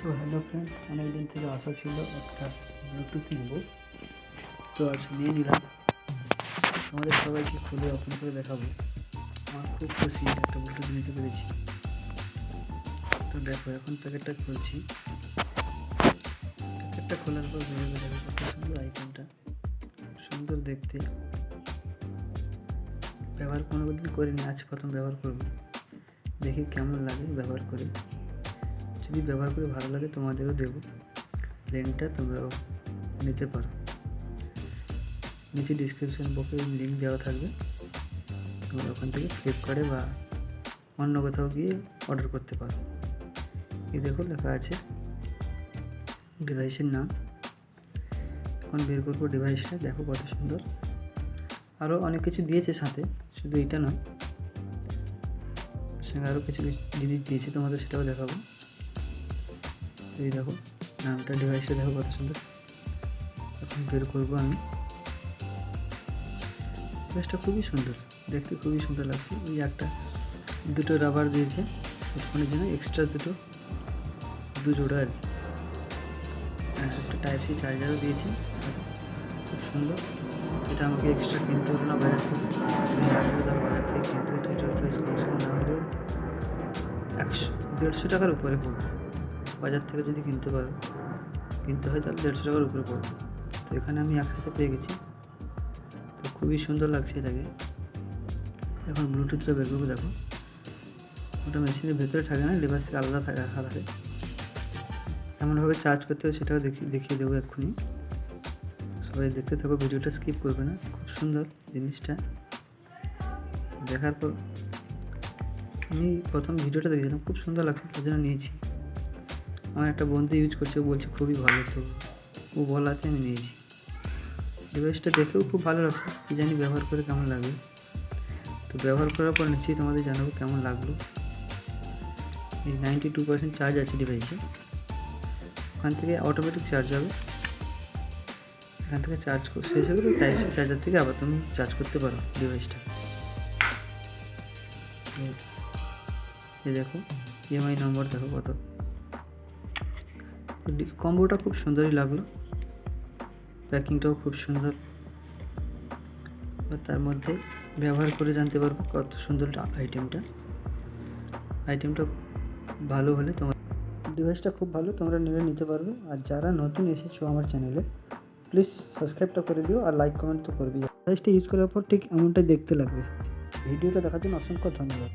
তো hello friends, অনেক দিন থেকে আশা ছিল একটা ব্লুটুথ নেব। তো আজ নিয়ে নিলাম, আমাদের সবাইকে খুলে ওপেন করে দেখাবো। আমার খুব খুশি একটা ব্লুটুথ নিতে পেরেছি। তো দেখো, এখন প্যাকেটটা খুলছি। প্যাকেটটা খোলার পর ভেবে দেখো কত সুন্দর আইটেমটা, সুন্দর দেখতে। ব্যবহার কোনো দিন করিনি, আজ প্রথম ব্যবহার করব, দেখি কেমন লাগে ব্যবহার করে। যদি ব্যবহার করে ভালো লাগে তোমাদেরও দেবো লিঙ্কটা, তোমরাও নিতে পারো। নিচে ডিসক্রিপশন বক্সে লিঙ্ক দেওয়া থাকবে, তোমরা ওখান থেকে ফ্লিপকার্টে বা অন্য কোথাও গিয়ে অর্ডার করতে পারো। এই দেখো লেখা আছে ডিভাইসের নাম। এখন বের করবো ডিভাইসটা, দেখো কত সুন্দর। আরও অনেক কিছু দিয়েছে সাথে, শুধু এটা নয়, সঙ্গে আরও কিছু জিনিস দিয়েছে, তোমাদের সেটাও দেখাবো। এই দেখো নামটা, ডিভাইসটা দেখো কত সুন্দর। এখন বের করবো আমি। ডিভাইসটা খুবই সুন্দর দেখতে, খুবই সুন্দর লাগছে। ওই একটা দুটো রাবার দিয়েছে হেডফোনের জন্য, এক্সট্রা দু জোড়া আর কি। একটা টাইপ সি চার্জারও দিয়েছে সাথে, খুব সুন্দর। এটা আমাকে এক্সট্রা কিনতে হলো না বাজার থেকে, বাজার থেকে কিনতে হতো। এটা প্রাইস কমছে না হলেও 150 টাকার উপরে পড়বে। বাজার থেকে যদি কিনতে হয় তাহলে 150 টাকার উপরে পড়বে। তো এখানে আমি একসাথে পেয়ে গেছি, তো খুবই সুন্দর লাগছে এটাকে। এখন ব্লুটুথটা বের করবো, দেখো ওটা মেশিনের ভেতরে থাকে না, ডিভাইস থেকে আলাদা থাকে আলাদা। কেমনভাবে চার্জ করতে হবে সেটাও দেখিয়ে দেবো এক্ষুনি। সবাই দেখতে থাকো, ভিডিওটা স্কিপ করবে না। খুব সুন্দর জিনিসটা। দেখার পর আমি প্রথম ভিডিওটা দেখেছিলাম, খুব সুন্দর লাগছে, তার জন্য নিয়েছি। আমার একটা বন্ধু ইউজ করছে, ও বলছে খুবই ভালো, তো ও বলাতে আমি নিয়েছি। ডিভাইসটা দেখেও খুব ভালো লাগছে, কি জানি ব্যবহার করে কেমন লাগবে। তো ব্যবহার করার পর নিশ্চয়ই তোমাদের জানাবো কেমন লাগলো। এই 92% চার্জ আছে ডিভাইসে। ওখান থেকে অটোমেটিক চার্জ হবে, এখান থেকে চার্জ শেষ হয়ে গেলে টাইপ সি চার্জার থেকে আবার তুমি চার্জ করতে পারো ডিভাইসটা। এই দেখো ইএমআই নম্বর দেখো কত। কম্বোটা খুব সুন্দরই লাগলো, প্যাকিংটাও খুব সুন্দর। তার মধ্যে ব্যবহার করে জানতে পারবো কত সুন্দর আইটেমটা ভালো হলে তোমার ডিভাইসটা খুব ভালো, তোমরা নিতে পারবে। আর যারা নতুন এসেছো আমার চ্যানেলে, প্লিজ সাবস্ক্রাইবটা করে দিও আর লাইক কমেন্ট তো করবি। ডিভাইসটা ইউজ করার পর ঠিক এমনটাই দেখতে লাগবে। ভিডিওটা দেখার জন্য অসংখ্য ধন্যবাদ।